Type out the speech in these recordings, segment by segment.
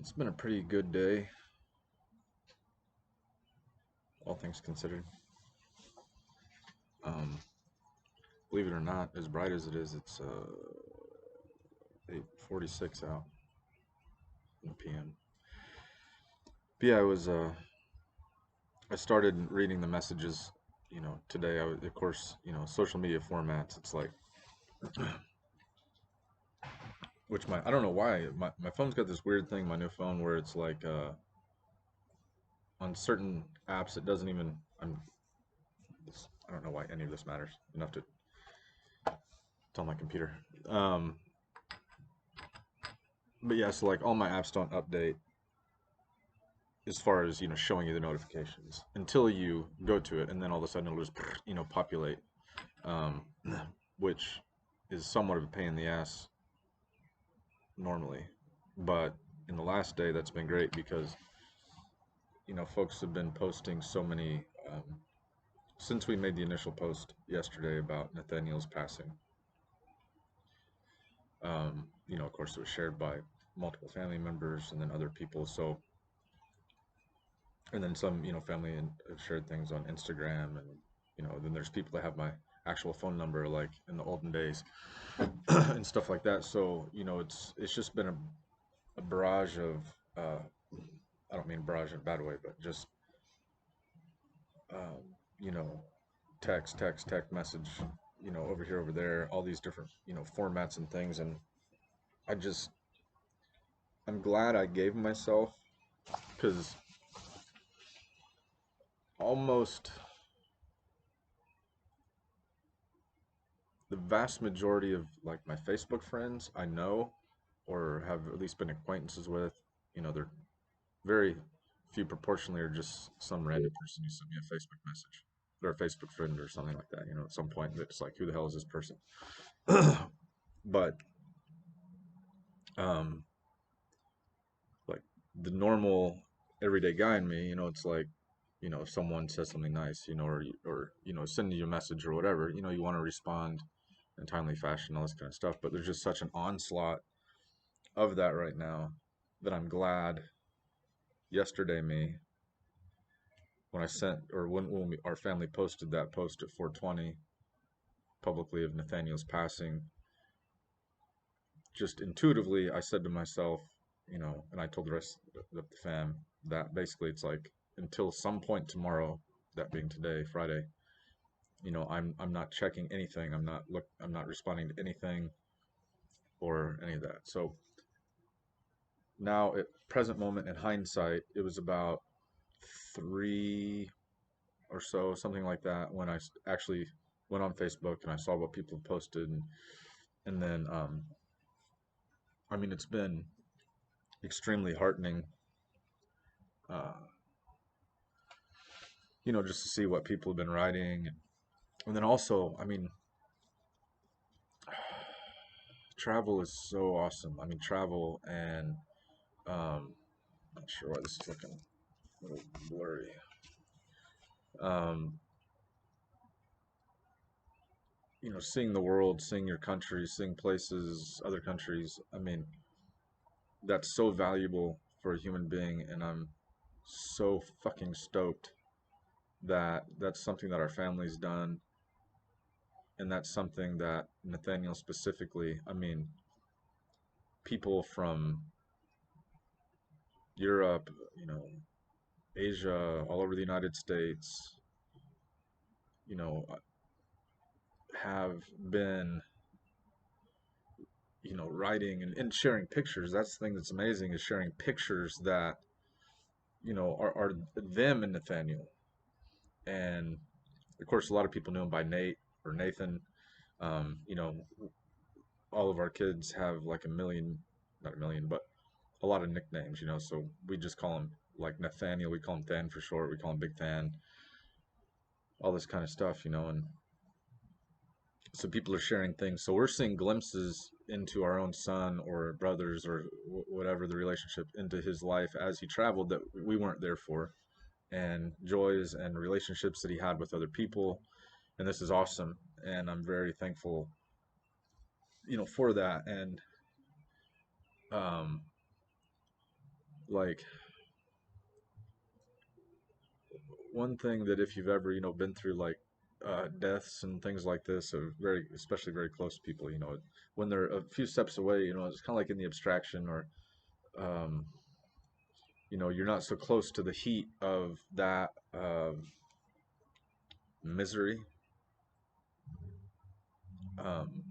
It's been a pretty good day, all things considered. Um, Believe it or not, as bright as it is, it's 8:46 out in the PM. But yeah, I started reading the messages, today. Of course, social media formats. It's like, I don't know why my phone's got this weird thing, my new phone, where it's like on certain apps it doesn't even. I don't know why any of this matters enough to tell my computer. Um, but yeah, so like all my apps don't update as far as showing you the notifications until you go to it, and then all of a sudden it'll just populate, um, which is somewhat of a pain in the ass normally. But in the last day, that's been great because folks have been posting so many, since we made the initial post yesterday about Nathaniel's passing. Of course, it was shared by multiple family members and then other people. So, and then some, family and have shared things on Instagram, and then there's people that have my actual phone number, like in the olden days, and stuff like that. So, it's just been a barrage of, I don't mean barrage in a bad way, but just, um, you know, text message, over here, over there, all these different, formats and things. And I just, I'm glad I gave myself, because almost the vast majority of like my Facebook friends I know or have at least been acquaintances with, they're very few proportionally are just some random person who sent me a Facebook message or a Facebook friend or something like that, at some point it's like, who the hell is this person? But um like the normal everyday guy in me, it's like, if someone says something nice, or sending you a message or whatever, you want to respond in timely fashion, all this kind of stuff. But there's just such an onslaught of that right now that I'm glad yesterday when I sent, or our family posted that post at 4:20 publicly of Nathaniel's passing, just intuitively I said to myself, and I told the rest of the fam that basically it's like until some point tomorrow, that being today, Friday, I'm not checking anything. I'm not responding to anything or any of that. So now at present moment in hindsight, it was about three or so, something like that, when I actually went on Facebook and I saw what people have posted, and then I mean, it's been extremely heartening, uh, just to see what people have been writing, and then also, I mean, travel is so awesome. I mean, travel and not sure why this is looking a little blurry. Um, seeing the world, seeing your country, seeing places, other countries. I mean, that's so valuable for a human being, and I'm so fucking stoked that that's something that our family's done, and that's something that Nathaniel specifically. I mean, people from Europe, Asia, all over the United States, you know, have been, writing and sharing pictures. That's the thing that's amazing, is sharing pictures that, are them and Nathaniel. And of course, a lot of people knew him by Nate or Nathan. Um, you know, all of our kids have like a million, not a million, but a lot of nicknames, so we just call him like Nathaniel. We call him Than for short. We call him Big Than, all this kind of stuff, and so people are sharing things. So we're seeing glimpses into our own son or brothers or whatever the relationship, into his life as he traveled, that we weren't there for, and joys and relationships that he had with other people. And this is awesome. And I'm very thankful, for that. And, um, like one thing that if you've ever, been through like deaths and things like this of very, especially very close people, when they're a few steps away, it's kind of like in the abstraction or, um, you're not so close to the heat of that misery. Um,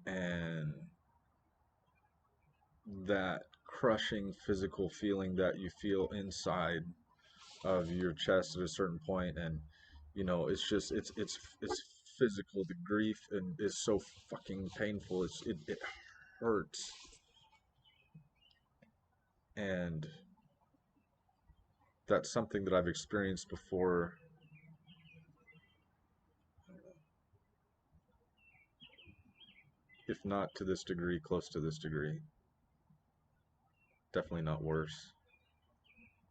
and that crushing physical feeling that you feel inside of your chest at a certain point, and it's just it's physical. The grief and is so fucking painful. It hurts, and that's something that I've experienced before. If not to this degree, close to this degree. Definitely not worse,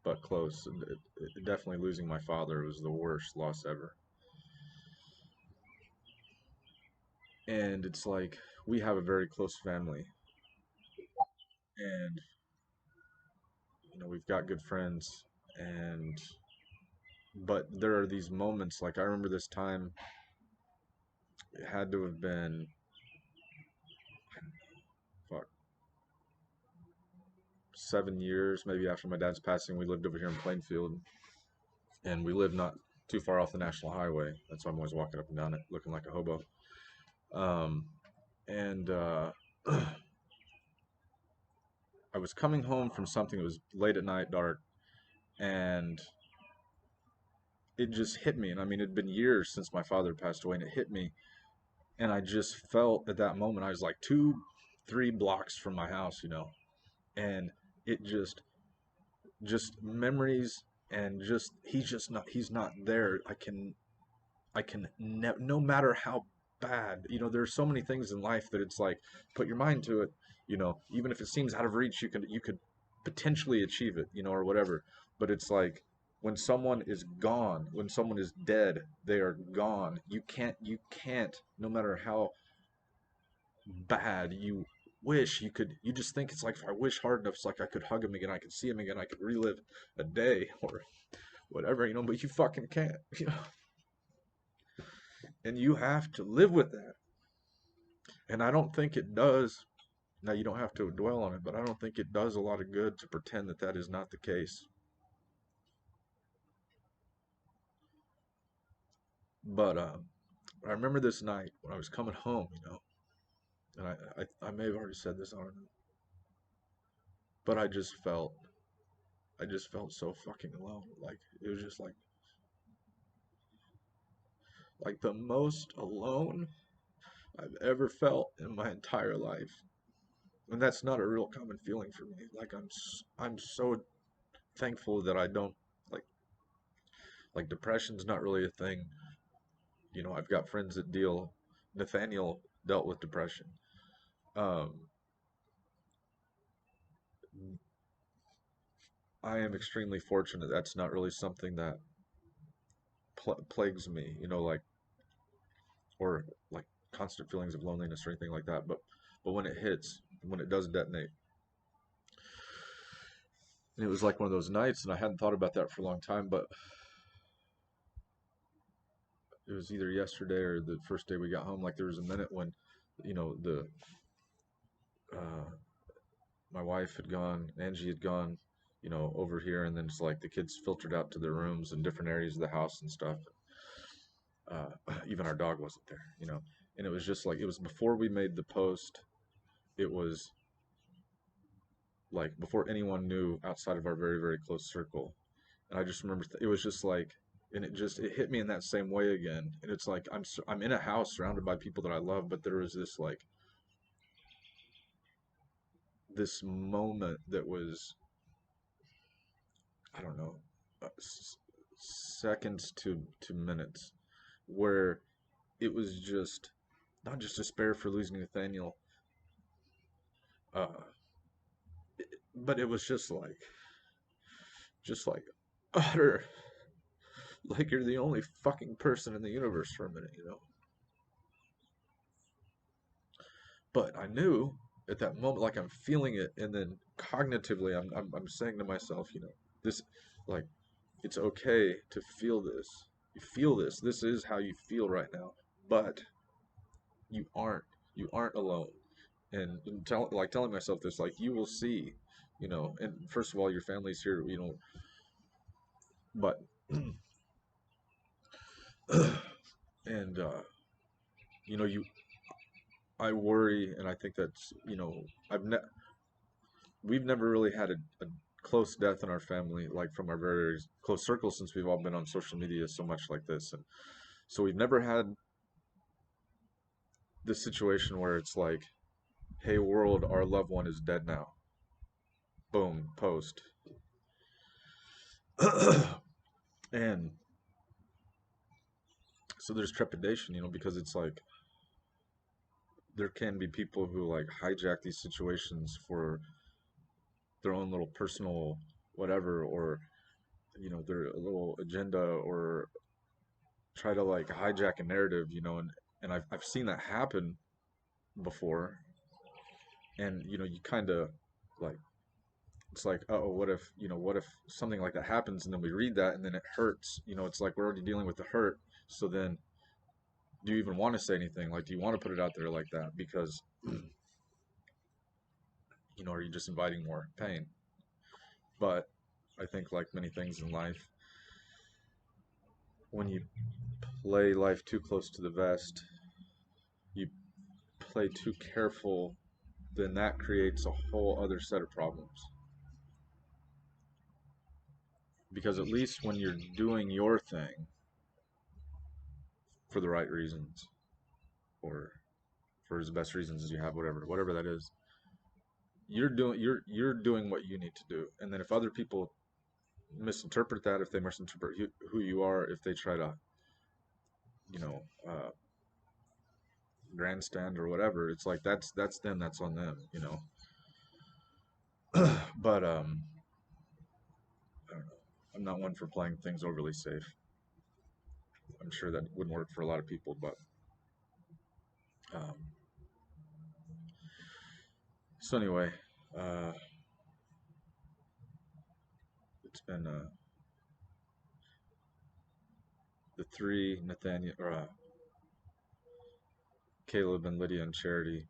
but close. Definitely losing my father was the worst loss ever. And it's like we have a very close family, and we've got good friends, and but there are these moments, like I remember this time. It had to have been, fuck, 7 years maybe after my dad's passing. We lived over here in Plainfield, and we lived not too far off the national highway. That's why I'm always walking up and down it looking like a hobo. um, and I was coming home from something. It was late at night, dark, and it just hit me. And I mean, it'd been years since my father passed away, and it hit me. And I just felt at that moment, I was like 3 blocks from my house, and it just memories, and just he's not there. No matter how bad, there's so many things in life that it's like, put your mind to it, even if it seems out of reach, you could potentially achieve it, or whatever. But it's like when someone is gone, when someone is dead, they are gone. You can't, no matter how bad you wish, you just think, it's like, if I wish hard enough, it's like I could hug him again, I could see him again, I could relive a day or whatever, but you fucking can't. And you have to live with that. And I don't think it does. Now, you don't have to dwell on it, but I don't think it does a lot of good to pretend that that is not the case. But I remember this night when I was coming home, and I may have already said this, I don't know, but I just felt so fucking alone. Like it was just like the most alone I've ever felt in my entire life. And that's not a real common feeling for me. Like I'm so thankful that I don't, like depression's not really a thing. I've got friends that deal. Nathanael dealt with depression. Um, I am extremely fortunate. That's not really something that plagues me. Or like constant feelings of loneliness or anything like that. But when it hits, when it does detonate, and it was like one of those nights, and I hadn't thought about that for a long time, but it was either yesterday or the first day we got home. Like there was a minute when, the uh, my wife had gone, Angie had gone, over here, and then it's like the kids filtered out to their rooms in different areas of the house and stuff. Even our dog wasn't there, and it was just like, it was before we made the post. It was like before anyone knew outside of our very, very close circle. And I just remember it was just like, and it hit me in that same way again. And it's like I'm in a house surrounded by people that I love, but there was this, like, this moment that was, I don't know, seconds to minutes, where it was just not just despair for losing Nathaniel, uh, but it was just like utter, like you're the only fucking person in the universe for a minute. But I knew at that moment, like I'm feeling it, and then cognitively, I'm saying to myself, this, like, it's okay to feel this. You feel this. This is how you feel right now, but you aren't. You aren't alone. And telling myself this, like, you will see, and first of all, your family's here, but and you I worry, and I think that's, I've ne we've never really had a close death in our family, like from our very close circle, since we've all been on social media so much like this. And so we've never had this situation where it's like, hey world, our loved one is dead now. Boom, post. And so there's trepidation, because it's like there can be people who like hijack these situations for their own little personal whatever, or their little agenda, or try to like hijack a narrative, and I've seen that happen before. And you kind of like, it's like, oh, what if something like that happens, and then we read that and then it hurts, it's like we're already dealing with the hurt. So then, do you even want to say anything? Like, do you want to put it out there like that? Because are you just inviting more pain? But I think, like many things in life, when you play life too close to the vest, you play too careful, then that creates a whole other set of problems. Because at least when you're doing your thing for the right reasons, or for as best reasons as you have, whatever that is, you're doing what you need to do. And then if other people misinterpret that, if they misinterpret who you are, if they try to, you know, uh, grandstand or whatever, it's like that's them, that's on them. But I don't know. I'm not one for playing things overly safe. I'm sure that wouldn't work for a lot of people, but um, so anyway, uh, it's been the three, Nathaniel, or Caleb and Lydia and Charity.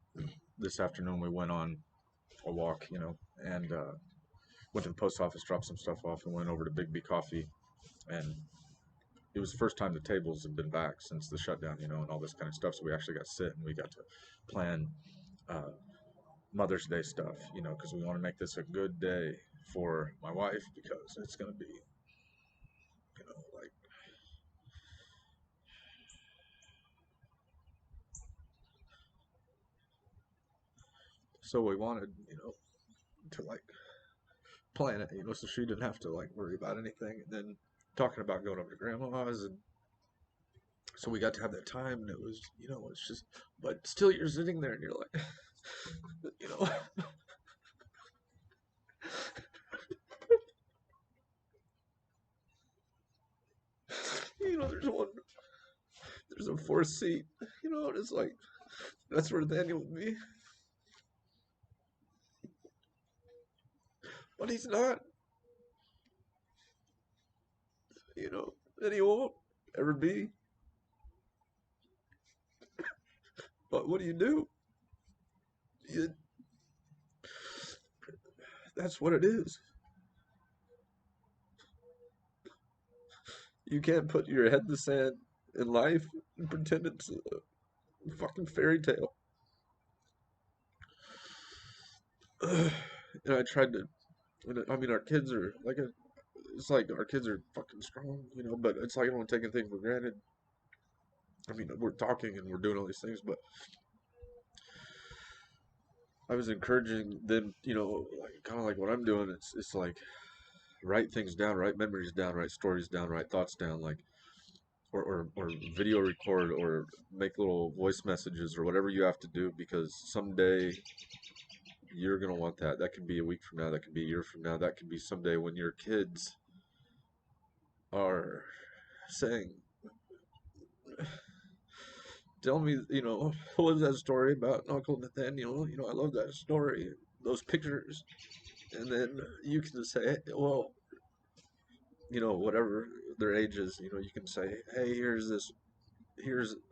This afternoon we went on a walk, and went to the post office, dropped some stuff off, and went over to Big B Coffee. And it was the first time the tables have been back since the shutdown, and all this kind of stuff. So we actually got to sit and we got to plan uh, Mother's Day stuff, because we want to make this a good day for my wife, because it's going to be, like, so we wanted, to like plan it, so she didn't have to like worry about anything. And then talking about going over to grandma's, and so we got to have that time, and it was, it's just, but still you're sitting there and you're like, you know, there's a fourth seat, and it's like, that's where Daniel would be, but he's not, and he won't ever be. But what do you do? You, that's what it is. You can't put your head in the sand in life and pretend it's a fucking fairy tale. And I tried to, I mean, our kids are like it's like our kids are fucking strong, but it's like I don't take anything for granted. I mean, we're talking and we're doing all these things, but I was encouraging them, like kind of like what I'm doing. It's like, write things down, write memories down, write stories down, write thoughts down, like, or video record, or make little voice messages, or whatever you have to do, because someday you're gonna want that. That could be a week from now, that could be a year from now, that could be someday when your kids are saying, tell me, what was that story about Uncle Nathaniel? I love that story, those pictures. And then you can say, well, whatever their age is, you can say, hey, here's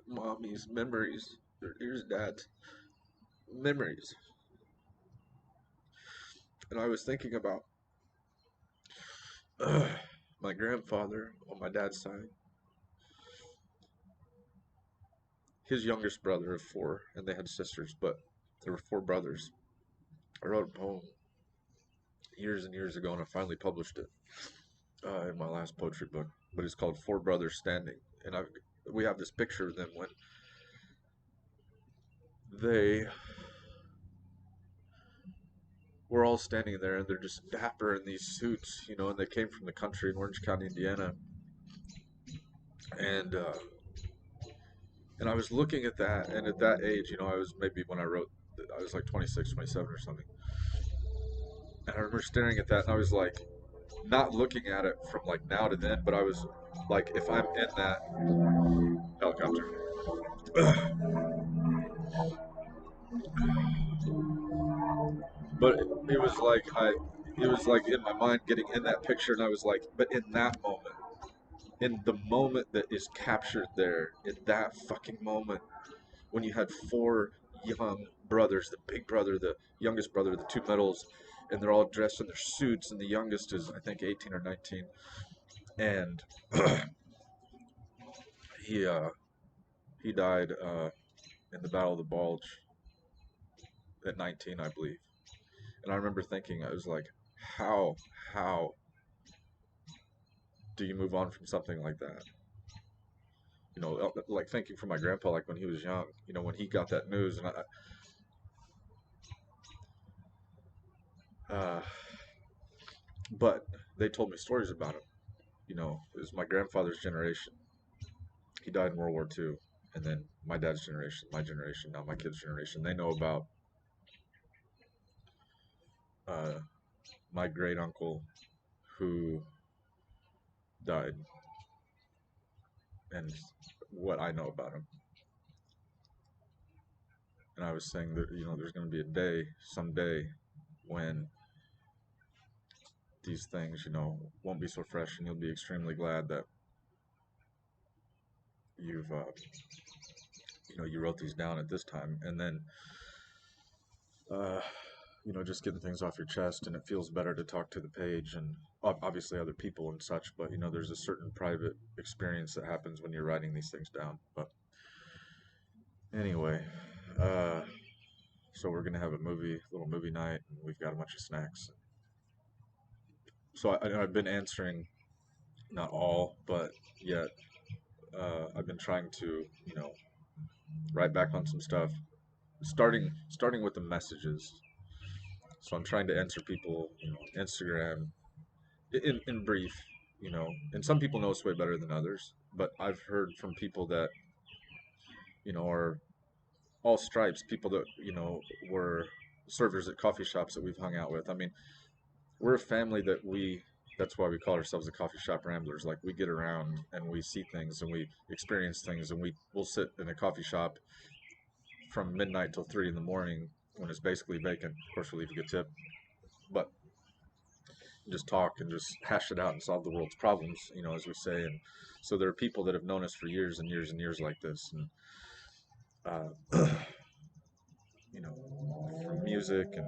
mommy's memories, or here's dad's memories. And I was thinking about my grandfather on my dad's side, his youngest brother of four, and they had sisters, but there were four brothers. I wrote a poem years and years ago, and I finally published it in my last poetry book. But it's called Four Brothers Standing, and we have this picture of them when they were all standing there, and they're just dapper in these suits, and they came from the country in Orange County, Indiana, and and I was looking at that, and at that age, I was maybe when I wrote, I was like 26, 27 or something, and I remember staring at that, and I was like, not looking at it from like now to then, but I was like, if I'm in that helicopter, but it was like in my mind getting in that picture, and I was like, but in that moment, in the moment that is captured there, in that fucking moment, when you had four young brothers, the big brother, the youngest brother, the two middles, and they're all dressed in their suits, and the youngest is I think 18 or 19, and he uh, he died in the Battle of the Bulge at 19, I believe. And I remember thinking, I was like, how how do you move on from something like that? Like thinking for my grandpa, like when he was young, when he got that news, and but they told me stories about him. It was my grandfather's generation. He died in World War II, and then my dad's generation, my generation, now my kids' generation. They know about uh, my great uncle who died, and what I know about him. And I was saying that there's going to be a day someday when these things won't be so fresh, and you'll be extremely glad that you've you wrote these down at this time, and then uh, just getting things off your chest, and it feels better to talk to the page and obviously other people and such, but there's a certain private experience that happens when you're writing these things down. But anyway, uh, so we're gonna have a little movie night, and we've got a bunch of snacks. So I've been answering, not all, but yet I've been trying to write back on some stuff, starting with the messages. So I'm trying to answer people, Instagram, in brief, and some people know us way better than others, but I've heard from people that are all stripes, people that were servers at coffee shops that we've hung out with. I mean, we're a family that's why we call ourselves the coffee shop ramblers. Like, we get around and we see things and we experience things, and we'll sit in a coffee shop from midnight till 3 in the morning when it's basically vacant. Of course, we leave a good tip, but just talk and just hash it out and solve the world's problems, as we say. And so there are people that have known us for years and years and years like this, and from music and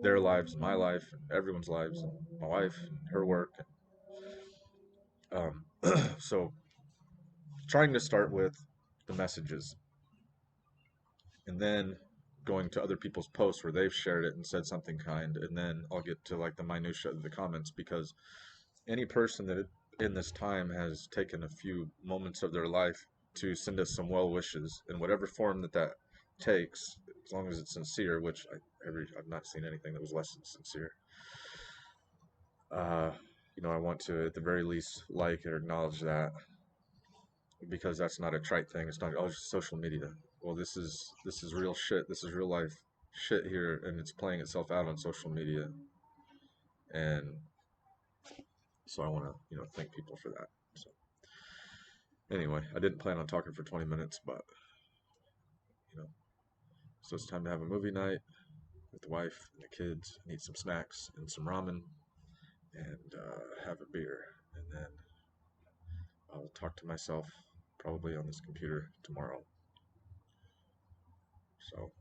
their lives and my life and everyone's lives and my wife and her work. So trying to start with the messages, and then going to other people's posts where they've shared it and said something kind, and then I'll get to like the minutia of the comments, because any person that in this time has taken a few moments of their life to send us some well wishes in whatever form that takes, as long as it's sincere, which I've not seen anything that was less than sincere. Uh, I want to at the very least like or acknowledge that, because that's not a trite thing. It's not, oh, it's just social media. Well, this is real shit. This is real life shit here, and it's playing itself out on social media. And so I want to thank people for that. So anyway, I didn't plan on talking for 20 minutes, but you know. So it's time to have a movie night with the wife and the kids, and eat some snacks and some ramen, and have a beer, and then I'll talk to myself probably on this computer tomorrow. So